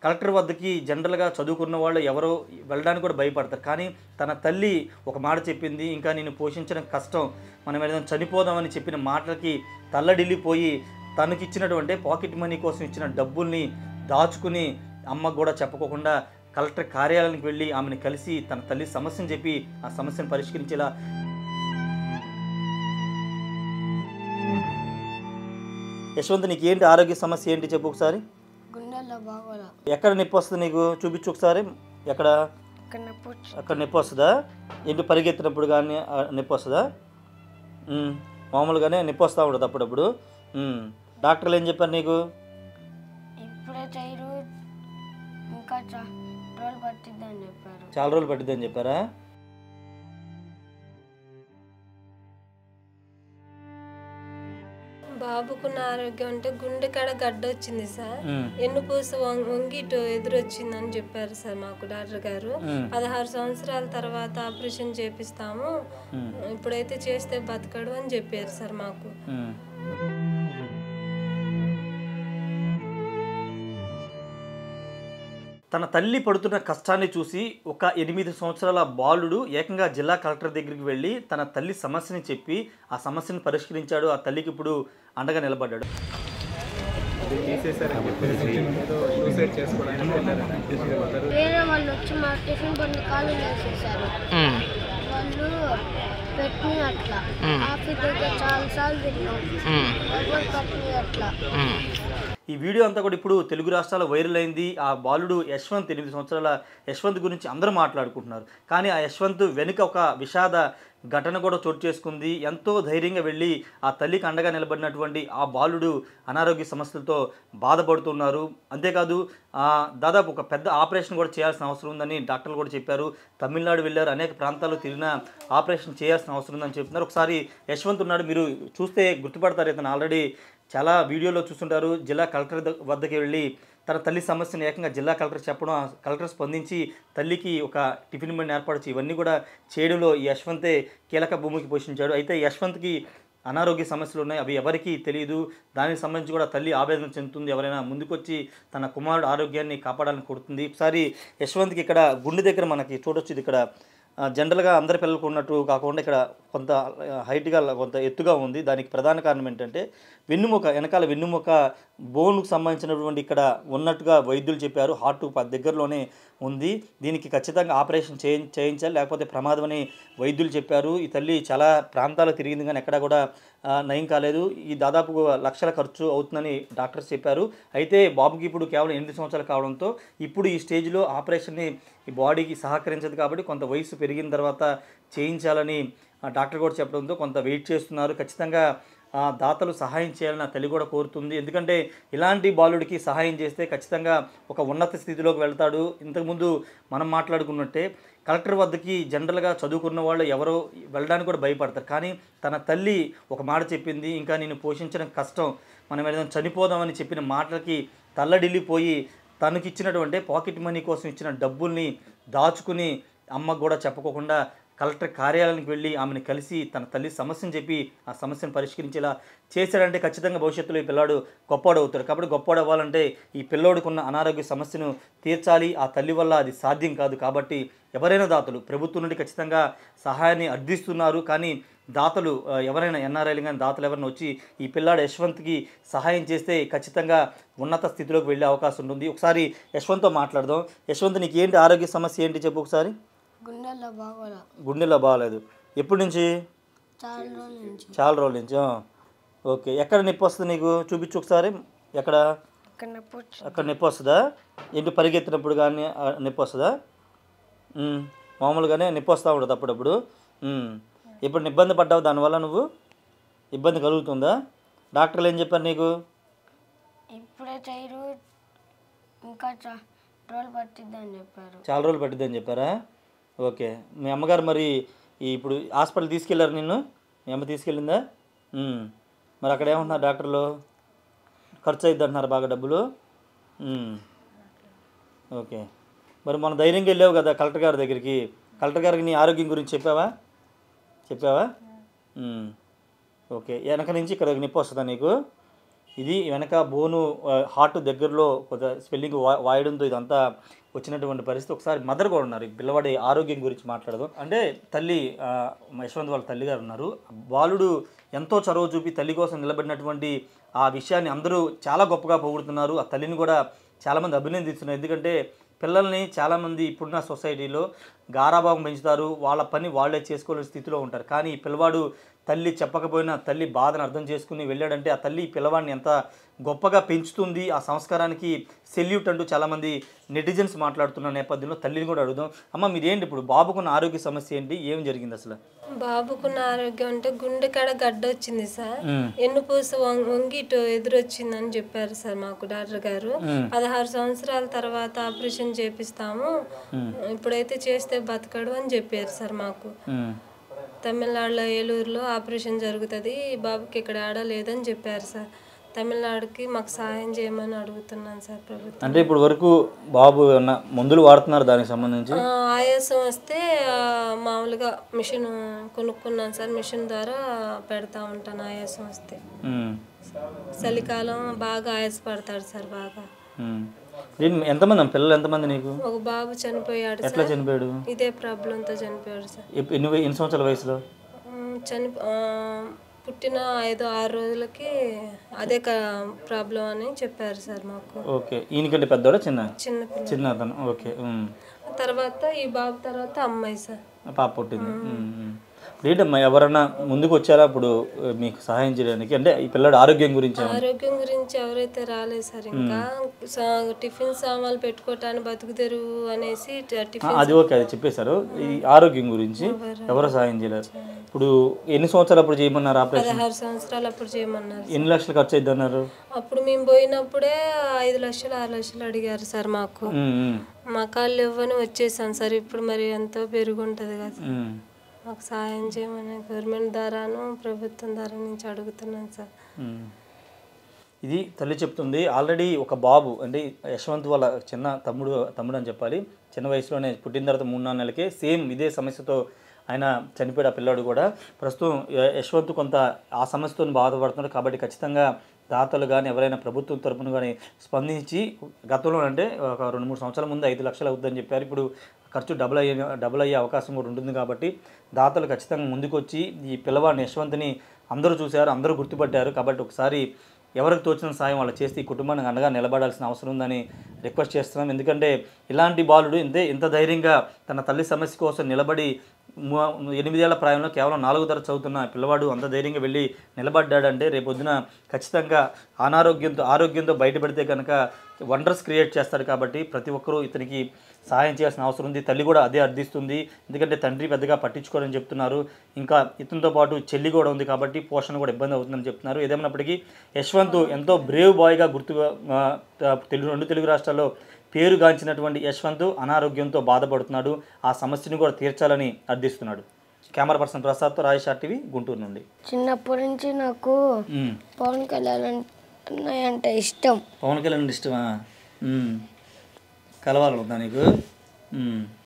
Collector వద్దకి జనరల్‌గా చదువుకున్న వాళ్ళు ఎవరో వెళ్ళడానికి కూడా భయపడతారు. కానీ తన తల్లి ఒక మాట చెప్పింది. ఇంకా నిన్ను పోషించడం కష్టం. మనం ఏదైనా చనిపోదామని చెప్పిన మాటలకి తల్లడిల్లిపోయి తనకిచ్చినటువంటి పాకెట్ మనీ కోసం ఇచ్చిన డబ్బుల్ని దాచుకుని అమ్మకు గూడా చెప్పుకోకుండా కలెక్టర్ కార్యాలయానికి వెళ్ళి ఆమెను కలిసి తన తల్లి సమస్యను చెప్పి ఆ సమస్యను పరిష్కరించేలా యశ్వంత్ నీకేంటి ఆరోగ్య సమస్య ఏంటి చెప్పు ఒకసారి? గుండెల్లో బాగోలా. ఎక్కడ నొప్పి వస్తుంది నీకు? చూపించు ఒకసారి. ఎక్కడ? అక్కడ నొప్పి వస్తుందా? ఏంటి పరిగెత్తినప్పుడు కానీ నొప్పి వస్తుందా? మామూలుగానే నొప్పి వస్తూ ఉంటుంది అప్పుడప్పుడు. డాక్టర్లు ఏం చెప్పారు నీకు? ఇప్పుడే చేయరు, ఇంకా రోజులు పట్టిద్దని చెప్పారు. చాలా రోజులు పట్టిద్దని చెప్పారా? బాబుకున్న ఆరోగ్యం అంటే గుండె కాడ గడ్డ వచ్చింది సార్. ఎన్నుపూస వంగి ఇటు ఎదురొచ్చిందని చెప్పారు సార్ మాకు డాక్టర్ గారు. 16 సంవత్సరాల తర్వాత ఆపరేషన్ చేపిస్తాము, ఇప్పుడైతే చేస్తే బతకడు అని చెప్పారు సార్ మాకు. తన తల్లి పడుతున్న కష్టాన్ని చూసి ఒక 8 సంవత్సరాల బాలుడు ఏకంగా జిల్లా కలెక్టర్ దగ్గరికి వెళ్ళి తన తల్లి సమస్యని చెప్పి ఆ సమస్యను పరిష్కరించాడు. ఆ తల్లికి ఇప్పుడు అండగా నిలబడ్డాడు. వేరే వాళ్ళు వచ్చి మా టిఫిన్ బండి ఖాళీ చేసేసారు. వాళ్ళు పెట్టిన అట్లా ఆఫీస్ దగ్గర చాలాసార్లు తిన్నాం, ఎవరు పెట్టిన అట్లా. ఈ వీడియో అంతా కూడా ఇప్పుడు తెలుగు రాష్ట్రాల్లో వైరల్ అయింది. ఆ బాలుడు యశ్వంత్, 8 సంవత్సరాల యశ్వంత్ గురించి అందరూ మాట్లాడుకుంటున్నారు. కానీ ఆ యశ్వంత్ వెనుక ఒక విషాద ఘటన కూడా చోటు చేసుకుంది. ఎంతో ధైర్యంగా వెళ్ళి ఆ తల్లికి అండగా నిలబడినటువంటి ఆ బాలుడు అనారోగ్య సమస్యలతో బాధపడుతున్నారు. అంతేకాదు దాదాపు ఒక పెద్ద ఆపరేషన్ కూడా చేయాల్సిన అవసరం ఉందని డాక్టర్లు కూడా చెప్పారు. తమిళనాడు వెళ్ళారు, అనేక ప్రాంతాల్లో తిరిగిన ఆపరేషన్ చేయాల్సిన అవసరం ఉందని చెప్తున్నారు. ఒకసారి యశ్వంత్ ఉన్నాడు, మీరు చూస్తే గుర్తుపడతారు. ఇతను ఆల్రెడీ చాలా వీడియోలో చూస్తుంటారు. జిల్లా కలెక్టర్ వద్దకి వెళ్ళి తన తల్లి సమస్యను ఏకంగా జిల్లా కలెక్టర్ చెప్పడం, కలెక్టర్ స్పందించి తల్లికి ఒక టిఫిన్ బండి ఏర్పాటు ఇవన్నీ కూడా చేయడంలో ఈ యశ్వంతే కీలక భూమికి పోషించాడు. అయితే యశ్వంత్కి అనారోగ్య సమస్యలు ఉన్నాయి, అవి ఎవరికీ తెలియదు. దానికి సంబంధించి కూడా తల్లి ఆవేదన చెందుతుంది. ఎవరైనా ముందుకొచ్చి తన కుమారుడు ఆరోగ్యాన్ని కాపాడాలని కోరుతుంది. ఒకసారి యశ్వంత్కి ఇక్కడ గుండె దగ్గర మనకి చూడొచ్చు. ఇది ఇక్కడ జనరల్గా అందరి పిల్లలకు ఉన్నట్టు కాకుండా ఇక్కడ కొంత హైట్గా కొంత ఎత్తుగా ఉంది. దానికి ప్రధాన కారణం ఏంటంటే వెన్నుముక, వెనకాల వెన్నుముక బోన్కు సంబంధించినటువంటి ఇక్కడ ఉన్నట్టుగా వైద్యులు చెప్పారు. హార్ట్ దగ్గరలోనే ఉంది. దీనికి ఖచ్చితంగా ఆపరేషన్ చేయించాలి, లేకపోతే ప్రమాదం అని వైద్యులు చెప్పారు. ఈ తల్లి చాలా ప్రాంతాలు తిరిగింది కానీ ఎక్కడా కూడా నయం కాలేదు. ఈ దాదాపు లక్షల ఖర్చు అవుతుందని డాక్టర్స్ చెప్పారు. అయితే బాబుకి ఇప్పుడు కేవలం 8 సంవత్సరాలు కావడంతో ఇప్పుడు ఈ స్టేజ్లో ఆపరేషన్ని ఈ బాడీకి సహకరించదు కాబట్టి కొంత వయసు పెరిగిన తర్వాత చేయించాలని డాక్టర్ కూడా చెప్పడంతో కొంత వెయిట్ చేస్తున్నారు. ఖచ్చితంగా దాతలు సహాయం చేయాలని తల్లి కూడా కోరుతుంది. ఎందుకంటే ఇలాంటి బాలుడికి సహాయం చేస్తే ఖచ్చితంగా ఒక ఉన్నత స్థితిలోకి వెళ్తాడు. ఇంతకుముందు మనం మాట్లాడుకున్నట్టే కలెక్టర్ వద్దకి జనరల్గా చదువుకున్న వాళ్ళు ఎవరో వెళ్ళడానికి కూడా భయపడతారు. కానీ తన తల్లి ఒక మాట చెప్పింది. ఇంకా నిన్ను పోషించడం కష్టం. మనం ఏదైనా చనిపోదామని చెప్పిన మాటలకి తల్లడిల్లిపోయి తనకిచ్చినటువంటి పాకెట్ మనీ కోసం ఇచ్చిన డబ్బుల్ని దాచుకుని అమ్మకు కూడా చెప్పుకోకుండా కలెక్టర్ కార్యాలయానికి వెళ్ళి ఆమెను కలిసి తన తల్లి సమస్యను చెప్పి ఆ సమస్యను పరిష్కరించేలా చేశాడంటే ఖచ్చితంగా భవిష్యత్తులో ఈ పిల్లాడు గొప్పవాడు అవుతాడు. కాబట్టి గొప్పవాడు అవ్వాలంటే ఈ పిల్లోడికి ఉన్న అనారోగ్య సమస్యను తీర్చాలి. ఆ తల్లి వల్ల అది సాధ్యం కాదు. కాబట్టి ఎవరైనా దాతలు ప్రభుత్వం నుండి ఖచ్చితంగా సహాయాన్ని అర్థిస్తున్నారు. కానీ దాతలు ఎవరైనా ఎన్ఆర్ఐలు కానీ దాతలు ఎవరైనా వచ్చి ఈ పిల్లాడు యశ్వంత్కి సహాయం చేస్తే ఖచ్చితంగా ఉన్నత స్థితిలోకి వెళ్ళే అవకాశం ఉంటుంది. ఒకసారి యశ్వంత్తో మాట్లాడదాం. యశ్వంత్ నీకు ఏంటి ఆరోగ్య సమస్య ఏంటి చెప్పు ఒకసారి? గుండెల్లో బాగోలా. గుండెలో బాగాలేదు. ఎప్పటి నుంచి? చాలా రోజుల నుంచి. ఓకే, ఎక్కడ నొప్పి వస్తుంది నీకు? చూపించు ఒకసారి. ఎక్కడ? అక్కడ నొప్పి వస్తుందా? ఏంటి పరిగెత్తినప్పుడు కానీ నొప్పి వస్తుందా? మామూలుగానే నొప్పి వస్తూ ఉంటుంది అప్పుడప్పుడు. ఇప్పుడు ఇబ్బంది పడ్డావు దానివల్ల? నువ్వు ఇబ్బంది కలుగుతుందా? డాక్టర్లు ఏం చెప్పారు నీకు? ఇప్పుడే చేయరు, ఇంకా రోజులు పట్టిద్దని చెప్పారు. చాలా రోజులు పట్టిద్దని చెప్పారా? ఓకే, మీ అమ్మగారు మరి ఇప్పుడు హాస్పిటల్ తీసుకెళ్ళారు నిన్ను? మీ అమ్మ తీసుకెళ్ళిందా? మరి అక్కడ ఏమంటున్నారు డాక్టర్లు? ఖర్చు అవుతుంది అంటున్నారు బాగా డబ్బులు. ఓకే, మరి మన ధైర్యంగా వెళ్ళావు కదా కలెక్టర్ గారి దగ్గరికి. కలెక్టర్ గారికి నీ ఆరోగ్యం గురించి చెప్పావా? ఓకే, వెనక నుంచి ఇక్కడ నొప్పి వస్తుందా నీకు? ఇది వెనక బోను హార్ట్ దగ్గరలో కొంత స్వెల్లింగ్ వాయడంతో ఇదంతా వచ్చినటువంటి పరిస్థితి. ఒకసారి మదర్ కూడా ఉన్నారు, ఈ పిల్లవాడి ఆరోగ్యం గురించి మాట్లాడదాం. అంటే తల్లి యశ్వంత్ వాళ్ళ తల్లి గారు ఉన్నారు. బాలుడు ఎంతో చొరవ చూపి తల్లి కోసం నిలబడినటువంటి ఆ విషయాన్ని అందరూ చాలా గొప్పగా పొగుడుతున్నారు. ఆ తల్లిని కూడా చాలామంది అభినందిస్తున్నారు. ఎందుకంటే పిల్లల్ని చాలామంది ఇప్పుడున్న సొసైటీలో గారాభావం పెంచుతారు, వాళ్ళ పని వాళ్ళే చేసుకోలేని స్థితిలో ఉంటారు. కానీ ఈ పిల్లవాడు తల్లి చెప్పకపోయినా తల్లి బాధను అర్థం చేసుకుని వెళ్ళాడంటే ఆ తల్లి పిల్లవాడిని ఎంత గొప్పగా పెంచుతుంది, ఆ సంస్కారానికి సెల్యూట్ అంటూ చాలామంది నెటిజన్స్ మాట్లాడుతున్న నేపథ్యంలో తల్లిని కూడా అడుగుదాం. అమ్మ, మీరేంటి ఇప్పుడు బాబుకున్న ఆరోగ్య సమస్య ఏంటి, ఏం జరిగింది అసలు? బాబుకున్న ఆరోగ్యం అంటే గుండె కాడ గడ్డ వచ్చింది సార్, ఎన్నుపూస వంగి ఇటు ఎదురొచ్చిందని చెప్పారు సార్ మాకు డాక్టర్ గారు. 16 సంవత్సరాల తర్వాత ఆపరేషన్ చేపిస్తాము, ఇప్పుడైతే చేస్తే బతకడు అని చెప్పారు సార్ మాకు. తమిళనాడులో ఏలూరులో ఆపరేషన్ జరుగుతుంది, బాబుకి ఇక్కడ ఆడలేదని చెప్పారు సార్. తమిళనాడుకి మాకు సహాయం చేయమని అడుగుతున్నాను సార్ ప్రభుత్వం. అంటే ఇప్పుడు వరకు బాబు ఏమన్నా మందులు వాడుతున్నారు దానికి సంబంధించి? ఆయాసం వస్తే మామూలుగా మిషన్ కొనుక్కున్నాను సార్, మిషన్ ద్వారా పెడతా ఉంటాను ఆయాసం వస్తే. చలికాలం బాగా ఆయాసపడతాడు సార్ బాగా. ఎంతమంది పిల్లలు, ఎంతమంది నీకు? ఒక బాబు చనిపోయాడు. ఎట్లా చనిపోయాడు? ఇదే ప్రాబ్లంతో చనిపోయాడు సార్. ఎన్ని సంవత్సరాల వయసులో? పుట్టిన 5-6 రోజులకి అదే ప్రాబ్లం అని చెప్పారు సార్ మాకు. ఓకే, ఈయనకంటే పెద్దవాడా చిన్న అతను? ఓకే. తర్వాత ఈ బాబు తర్వాత అమ్మాయి సార్, పాప పుట్టింది. ఏంటమ్మా, ఎవరన్నా ముందుకు వచ్చారా ఇప్పుడు మీకు సహాయం చేయడానికి? అంటే ఈ పిల్లడి ఆరోగ్యం గురించి ఎవరైతే రాలేదు సార్. ఇంకా టిఫిన్ సామాన్లు పెట్టుకోవటానికి బతుకుదెరువు అనేసి అది ఓకే, అది చెప్పేశారు. ఈ ఆరోగ్యం గురించి ఎవరు సహాయం చేయలేరు. ఇప్పుడు ఎన్ని సంవత్సరాలు అప్పుడు చేయమన్నారు ఆపరేషన్? 16 సంవత్సరాలు అప్పుడు చేయమన్నారు. ఎన్ని లక్షలు ఖర్చు అయింది అన్నారు? అప్పుడు మేము పోయినప్పుడే 5 లక్షలు 6 లక్షలు అడిగారు సార్ మాకు. మా కాళ్ళు ఇవ్వని వచ్చేసాను సార్. ఇప్పుడు మరి ఎంతో పెరుగుంటది కదా, మాకు సహాయం చేయమని గవర్నమెంట్ ద్వారాను ప్రభుత్వం ద్వారా నుంచి అడుగుతున్నాను సార్. ఇది తల్లి చెప్తుంది. ఆల్రెడీ ఒక బాబు అంటే యశ్వంత్ వాళ్ళ చిన్న తమ్ముడు అని చెప్పాలి, చిన్న వయసులోనే పుట్టిన తర్వాత 3-4 నెలలకే సేమ్ ఇదే సమస్యతో ఆయన చనిపోయాడు. ఆ పిల్లాడు కూడా ప్రస్తుతం యశ్వంత్ కొంత ఆ సమస్యతో బాధపడుతున్నారు. కాబట్టి ఖచ్చితంగా దాతలు కానీ ఎవరైనా ప్రభుత్వం తరపున కానీ స్పందించి, గతంలో అంటే ఒక 2-3 సంవత్సరాల ముందు 5 లక్షలు అవుతుందని చెప్పారు, ఇప్పుడు ఖర్చు డబుల్ అయ్యే అవకాశం కూడా ఉంటుంది. కాబట్టి దాతలు ఖచ్చితంగా ముందుకొచ్చి ఈ పిల్లవాడిని యశ్వంత్ని అందరూ చూశారు, అందరూ గుర్తుపట్టారు. కాబట్టి ఒకసారి ఎవరికి తోచిన సాయం వాళ్ళు చేస్తే ఈ కుటుంబానికి అండగా నిలబడాల్సిన అవసరం ఉందని రిక్వెస్ట్ చేస్తున్నాం. ఎందుకంటే ఇలాంటి బాలుడు ఇంత ధైర్యంగా తన తల్లి సమస్య కోసం నిలబడి 8 ఏళ్ల ప్రాయంలో కేవలం 4వ తరగతి చదువుతున్న పిల్లవాడు అంత ధైర్యంగా వెళ్ళి నిలబడ్డాడంటే రేపొద్దున ఖచ్చితంగా ఆరోగ్యంతో బయటపడితే కనుక వండర్స్ క్రియేట్ చేస్తాడు. కాబట్టి ప్రతి ఒక్కరూ ఇతనికి సహాయం చేయాల్సిన అవసరం ఉంది. తల్లి కూడా అదే అర్థిస్తుంది, ఎందుకంటే తండ్రి పెద్దగా పట్టించుకోరని చెప్తున్నారు. ఇంకా ఇతనితో పాటు చెల్లి కూడా ఉంది, కాబట్టి పోషణ కూడా ఇబ్బంది అవుతుందని చెప్తున్నారు. ఏదేమైనప్పటికీ యశ్వంత్ ఎంతో బ్రేవ్ బాయ్గా రెండు తెలుగు రాష్ట్రాల్లో పేరుగాంచినటువంటి యశ్వంత్ అనారోగ్యంతో బాధపడుతున్నాడు. ఆ సమస్యను కూడా తీర్చాలని అర్థిస్తున్నాడు. కెమెరా పర్సన్ ప్రసాద్తో రాజేష్ టీవీ, గుంటూరు నుండి. చిన్నప్పటి నుంచి నాకు పవన్ కళ్యాణ్ అంటే ఇష్టం. పవన్ కళ్యాణ్ ఇష్టమా? కలవాలనుందా నీకు?